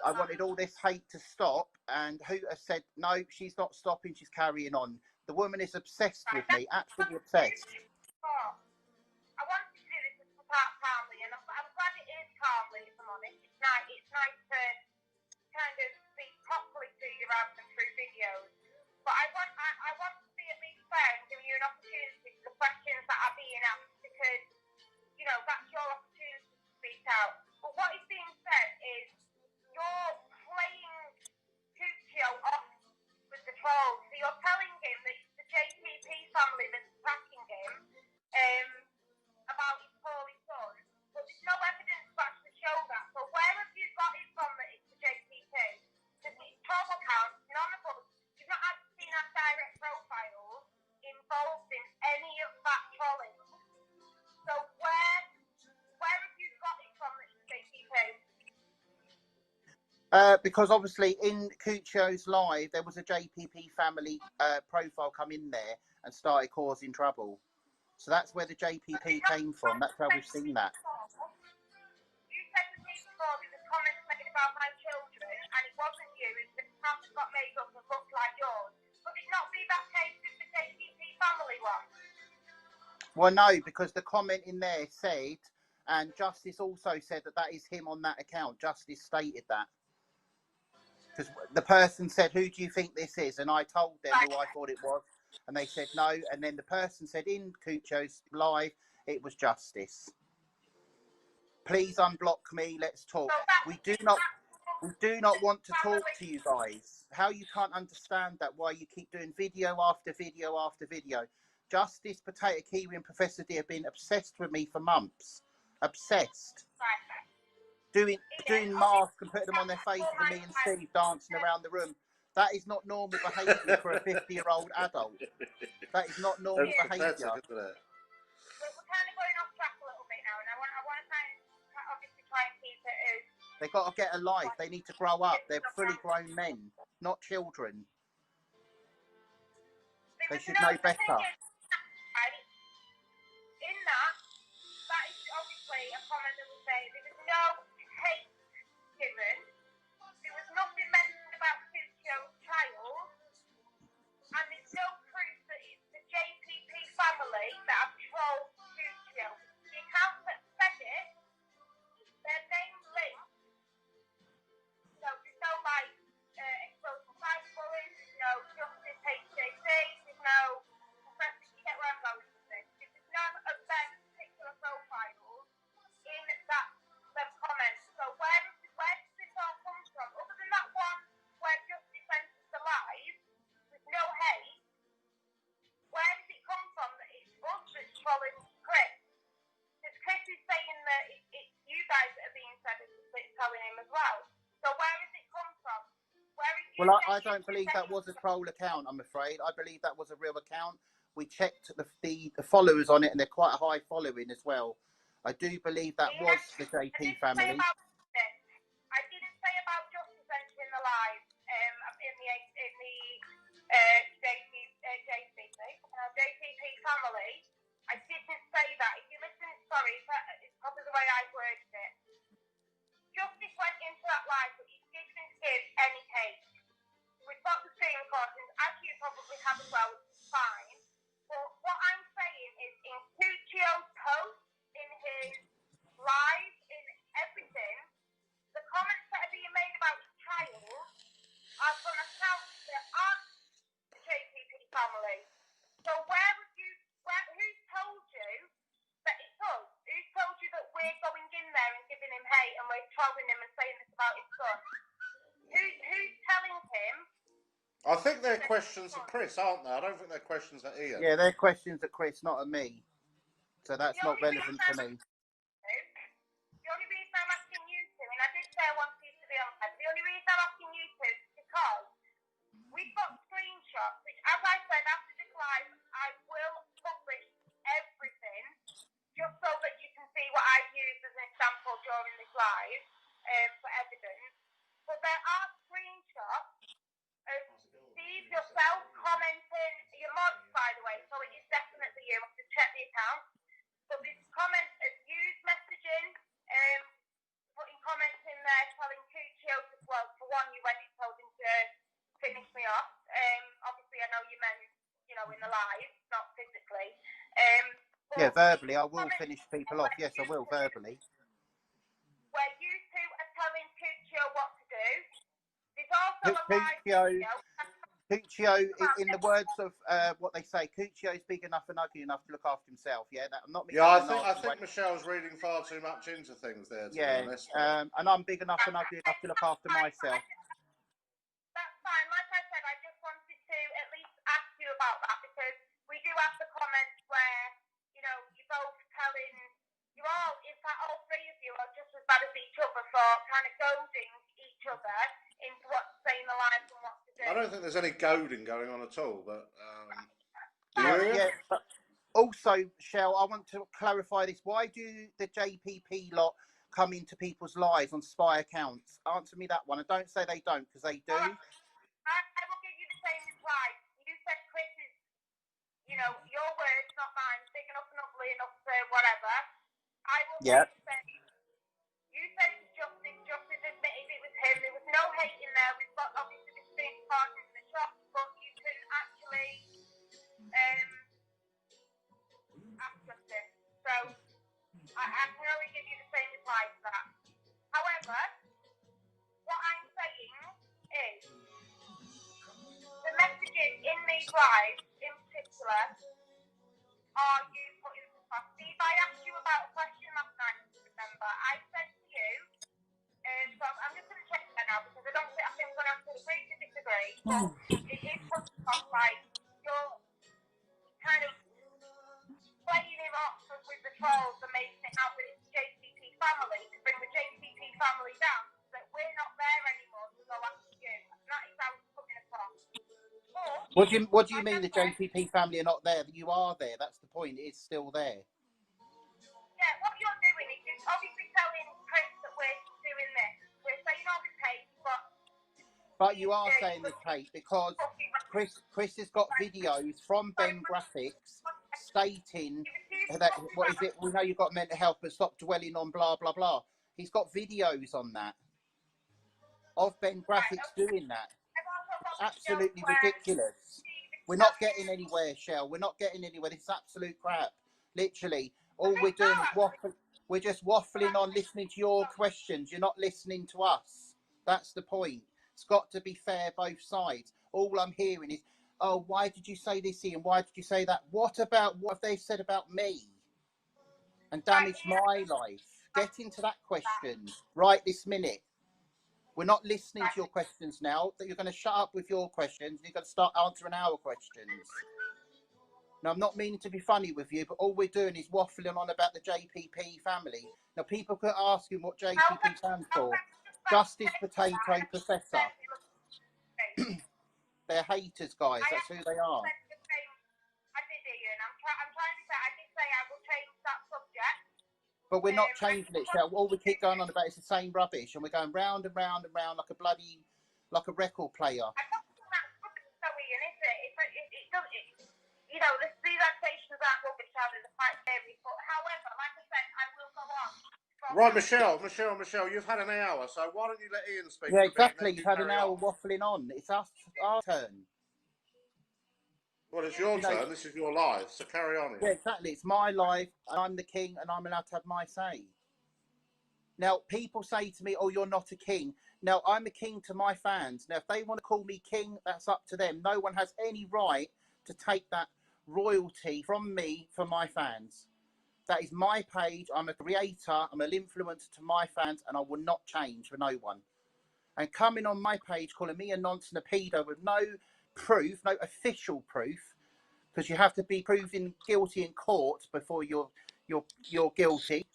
I wanted all this hate to stop, and Hooter said, no, she's not stopping, she's carrying on. The woman is obsessed with me, absolutely obsessed. I wanted to do this as calmly, and I'm glad it is calmly, if I'm honest. It's nice to kind of speak properly to you rather than through videos. But I want to be at least fair and give you an opportunity for the questions that are being asked, because, you know, that's your opportunity to speak out. But what is being said is you're playing Cuccio off with the trolls. So you're telling him that it's the JPP family that's attacking him about his poorly son, but there's no evidence to actually show that. So where have you got it from that it's the JPP? Because these troll accounts, none of us, you've not actually seen our direct profiles involved in any of that trolling. So where have you got it from that it's the JPP? Because obviously in Cuccio's live, there was a JPP family profile come in there and started causing trouble. So that's where the JPP came from. That's how we've seen that. You said to me before there was comments made about my children, and it wasn't you. It's the account that got made up and looked like yours. Would it not be that case with the JPP family one? Well, no, because the comment in there said, and Justice also said that is him on that account. Justice stated that. Because the person said, who do you think this is? And I told them who I thought it was. And they said no. And then the person said in Cuccio's live, it was Justice. Please unblock me. Let's talk. We do not want to talk to you guys. How you can't understand that? Why you keep doing video after video after video? Justice, Potato Kiwi, and Professor D have been obsessed with me for months. Obsessed. Doing masks and putting them on their faces, and me and Steve dancing around the room. That is not normal behaviour for a 50-year-old adult. That is not normal behaviour. We're kind of going off track a little bit now, and I want to obviously try and keep it as... They've got to get a life. They need to grow up. They're fully grown men, not children. They should know better. as well. So where has it come from? Where are you? Well, I don't believe that was a troll account, I'm afraid. I believe that was a real account. We checked the followers on it, and they're quite a high following as well. I do believe that was the JP family. I didn't say about Justice entering the live in the JPP family. I didn't say that. If you listen, sorry, it's probably the way I worded it. Justice went into that live, but he didn't give any hate. We've got the screen recordings, as you probably have as well, which is fine. But what I'm saying is, in Cuccio's post, in his live, in everything, the comments that are being made about his child are from accounts that aren't the JPP family. So who's told you that it's us? Who's told you that we're going in there and giving him hate and we're trolling him and saying this about his son? Who's telling him? I think they're questions for Chris, aren't they? I don't think they're questions at Ian. Yeah, they're questions at Chris, not at me. So that's not relevant to me. The only reason I'm asking you to, and I did say I want you to be on that, the only reason I'm asking you to is because we've got screenshots, which, as I said after this live, I will publish everything just so that you can see what I've used as an example during this live for evidence. But there are screenshots of Steve yourself commenting, your mods, by the way, so it is definitely you. I have to check the account. But there's comments of yous messaging, putting comments in there, telling Cuccio to, well, for one, you went and told him to finish me off. Obviously, I know you meant, in the live, not physically. Yeah, verbally, I will finish people off. Yes, I will, verbally. Where you two are telling Cuccio what to do. There's also a live video. Cuccio, in the words of what they say, Cuccio's big enough and ugly enough to look after himself. Yeah, I'm not. Yeah, I think Michelle's reading far too much into things there. To be honest. And I'm big enough and ugly enough to look after myself. That's fine. Like I said, I just wanted to at least ask you about that because we do have the comments where you're both telling. You're all, in fact, all three of you are just as bad as each other for kind of goading each other into what to say in the live and what to do. I don't think there's any goading going on at all, but But also, Shell, I want to clarify this. Why do the JPP lot come into people's lives on spy accounts? Answer me that one. And don't say they don't, because they do. I will give you the same reply. You said Chris is, your words, not mine, big enough and ugly enough for whatever. I will say, you said it's Justice admitted it was him. There was no hate in there. We've got obviously the same partners in the shop, but you can actually ask Justice. So I can only give you the same reply to that. However, what I'm saying is the messages in these lives in particular are you putting across. Steve, I asked you about a question last night, remember. I said to you, so I'm just going to check that now because I think we're going to have to agree to disagree. But it is put across like you're kind of playing him off with the trolls and making it out that it's the JPP family to bring the JPP family down so that we're not there anymore to go after you. And that is how it's coming across. What do you mean the JPP family are not there? You are there. That's the point. It's still there. Yeah, what you're doing is you're obviously telling Chris that we're doing this. We're saying all this hate, but you are saying this hate because Chris has got videos from Ben Graphics stating that, what is it? We know you've got mental health, but stop dwelling on blah blah blah. He's got videos on that of Ben Graphics doing that. It's absolutely ridiculous. We're not getting anywhere, Shell. We're not getting anywhere. This is absolute crap. Literally, all we're doing is waffling. We're just waffling on, listening to your questions. You're not listening to us. That's the point. It's got to be fair both sides. All I'm hearing is, oh, why did you say this, Ian? Why did you say that? What have they said about me and damaged my life? Get into that question right this minute. We're not listening to your questions now. That you're going to shut up with your questions. You're going to start answering our questions. Now, I'm not meaning to be funny with you, but all we're doing is waffling on about the JPP family. Now, people could ask you what JPP stands for. Justice Potato Professor. They're haters, guys. That's who they are. I did, Ian. I'm trying to say, I did say I will change that subject. But we're not changing it, Shell. All we keep going on about is the same rubbish, and we're going round and round and round like a record player. I don't think that's rubbish, though, Ian, is it? It does, you know, these accusations aren't rubbish, they're quite serious. But however, like I said, I will go on. Right, Michelle, you've had an hour, so why don't you let Ian speak? Yeah, exactly. You've had an hour waffling on. It's our turn. Well, it's your turn. This is your life, so carry on. Ian. Yeah, exactly. It's my life, and I'm the king, and I'm allowed to have my say. Now, people say to me, "Oh, you're not a king." Now, I'm a king to my fans. Now, if they want to call me king, that's up to them. No one has any right to take that royalty from me for my fans. That is my page. I'm a creator. I'm an influencer to my fans, and I will not change for no one. And coming on my page, calling me a nonce and a pedo with no proof, no official proof, because you have to be proven guilty in court before you're guilty.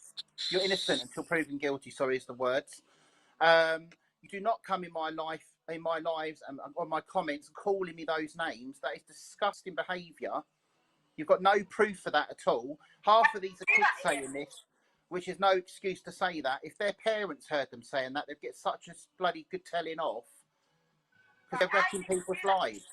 You're innocent until proven guilty. Sorry, is the words. You do not come in my lives, and on my comments, calling me those names. That is disgusting behaviour. You've got no proof for that at all. Half of these are kids saying this, which is no excuse to say that. If their parents heard them saying that, they'd get such a bloody good telling off because they're wrecking people's lives.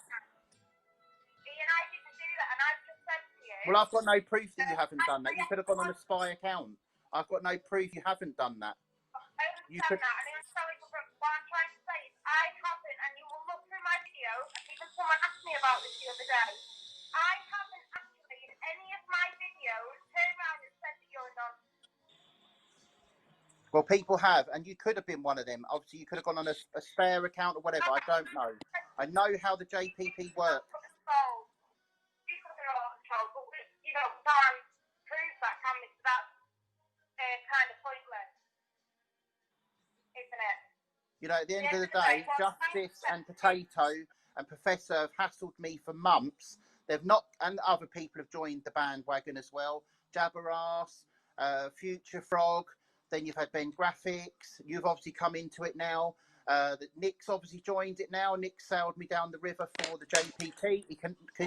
Ian, I didn't do that, and I've just said to you. Well, I've got no proof that you haven't done that. You could have gone on a spy account. I've got no proof you haven't done that. I understand that, and I'm sorry for what I'm trying to say is I haven't, and you will look through my videos, and even someone asked me about this the other day. I haven't actually, in any of my videos, turned around and said that you're not. Well, people have, and you could have been one of them. Obviously, you could have gone on a spare account or whatever. I don't know. I know how the JPP works. You could have been all control, but you know, can't prove that, can we? So that's kind of pointless, isn't it? You know, at the end of the day, Justice and Potato and Professor have hassled me for months. They've not, and other people have joined the bandwagon as well. Jabberass, Future Frog. Then you've had Ben Graphics. You've obviously come into it now. Nick's obviously joined it now. Nick sailed me down the river for the JPP. He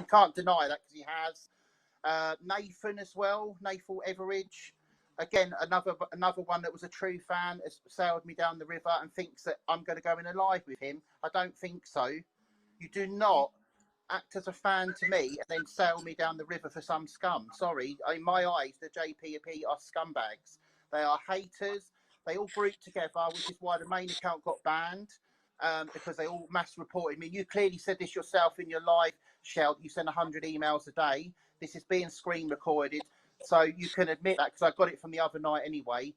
can't deny that because he has. Nathan as well, Nathan Everidge. Again, another one that was a true fan has sailed me down the river and thinks that I'm going to go in alive with him. I don't think so. You do not act as a fan to me and then sail me down the river for some scum. Sorry, in my eyes, the JPP are scumbags. They are haters. They all grouped together, which is why the main account got banned, because they all mass reported me. You clearly said this yourself in your live, Shell. You send 100 emails a day. This is being screen recorded. So you can admit that, because I got it from the other night anyway,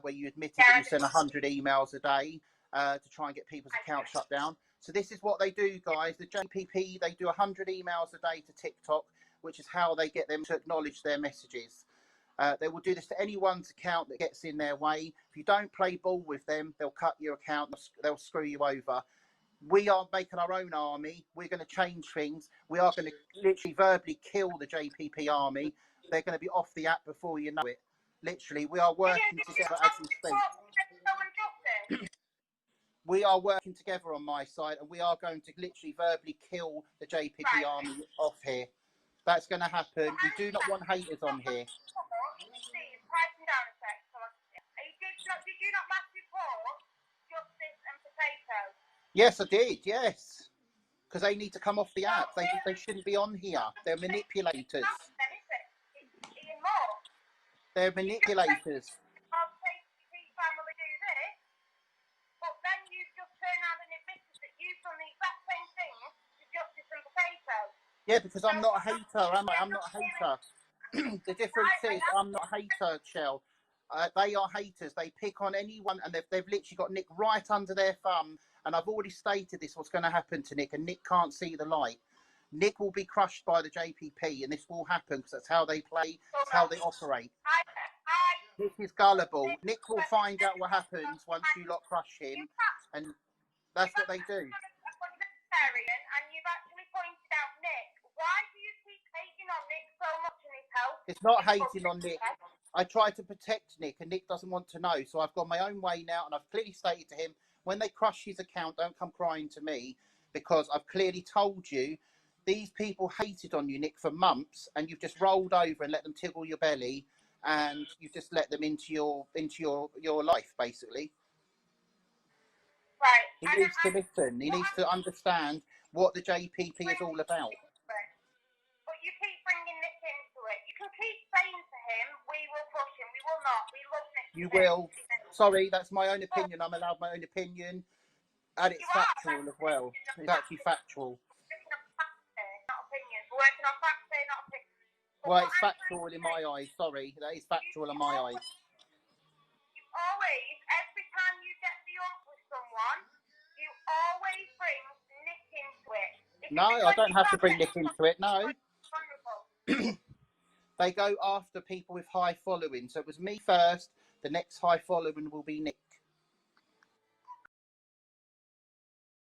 where you admitted that you send 100 emails a day to try and get people's accounts shut down. So this is what they do, guys. The JPP, they do 100 emails a day to TikTok, which is how they get them to acknowledge their messages. They will do this to anyone's account that gets in their way. If you don't play ball with them, they'll cut your account. They'll screw you over. We are making our own army. We're going to change things. We are going to literally verbally kill the JPP army. They're going to be off the app before you know it. Literally, we are working together as we speak. We are working together on my side, and we are going to literally verbally kill the JPP army off here. That's going to happen. We do not want haters on here. Did you not mass report Justice and Potato? Yes, I did. Yes, because they need to come off the app. They shouldn't be on here. They're manipulators. They're manipulators. But then you've just turned around and admitted that you've done the exact same thing to Justice and Potato. Yeah, because I'm not a hater, am I? I'm not a hater. The difference is I'm not a hater, Shell. They are haters. They pick on anyone, and they've literally got Nick right under their thumb. And I've already stated this, what's going to happen to Nick, and Nick can't see the light. Nick will be crushed by the JPP, and this will happen because that's how they play, that's how they operate. Nick is gullible. Nick will find out what happens once you lot crush him, and that's what they do. And you've actually pointed out Nick. Why do you keep hating on Nick so much in his health? It's not hating on Nick. I try to protect Nick, and Nick doesn't want to know. So I've gone my own way now, and I've clearly stated to him, when they crush his account, don't come crying to me, because I've clearly told you these people hated on you, Nick, for months, and you've just rolled over and let them tickle your belly, and you've just let them into your life, basically. Right. He needs to listen. He needs to understand what the JPP is all about. But you keep bringing Nick into it. You can keep saying to him, we will push him, we will not, we love Nick. You will. Sorry, that's my own opinion. I'm allowed my own opinion. And it's factual as well. It's actually factual. Not opinion. We're working on facts here, not opinion. Well, it's factual in my eyes. Sorry, that is factual in my eyes. You always, every time you get the ump with someone, you always bring Nick into it. No, I don't have to bring Nick into it. No. They go after people with high following. So it was me first. The next high following will be Nick.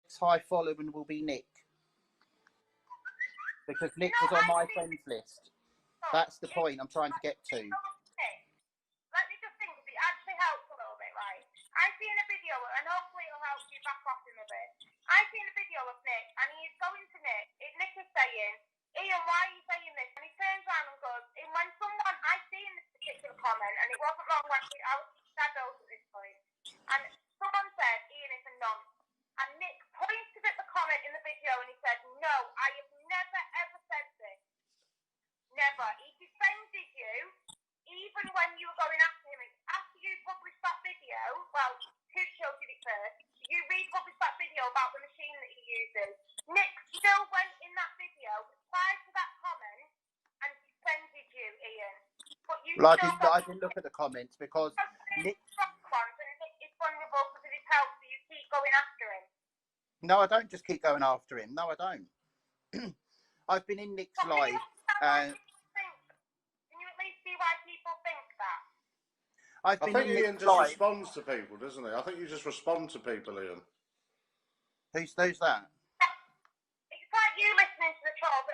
Next high following will be Nick. Because Nick was on my friends list. That's the point I'm trying to get to. Let me just think if it actually helps a little bit, right? I've seen a video, and hopefully it'll help you back off him a bit. I've seen a video of Nick, and he's going to Nick. Nick is saying, Ian, why are you saying this? And he turns around and goes, and when someone, I've seen this particular comment, and it wasn't long when I was shadows at this point, and someone said, Ian is a nonce. And Nick pointed at the comment in the video, and he said, no, I have never ever said this. Never. He defended you, even when you were going after him. After you published that video, well, who showed you it first? You republished that video about the machine that he uses. Nick still went in that video, replied to that comment, and defended you, Ian. But you Well, I didn't look at the comments because Nick. Nick is vulnerable because of his health, so you keep going after him. No, I don't just keep going after him. No, I don't. I've been in Nick's life. Can you at least see why people think that? I think Ian just responds to people, doesn't he? I think you just respond to people, Ian. Who's that? It's like you listening to the trolls.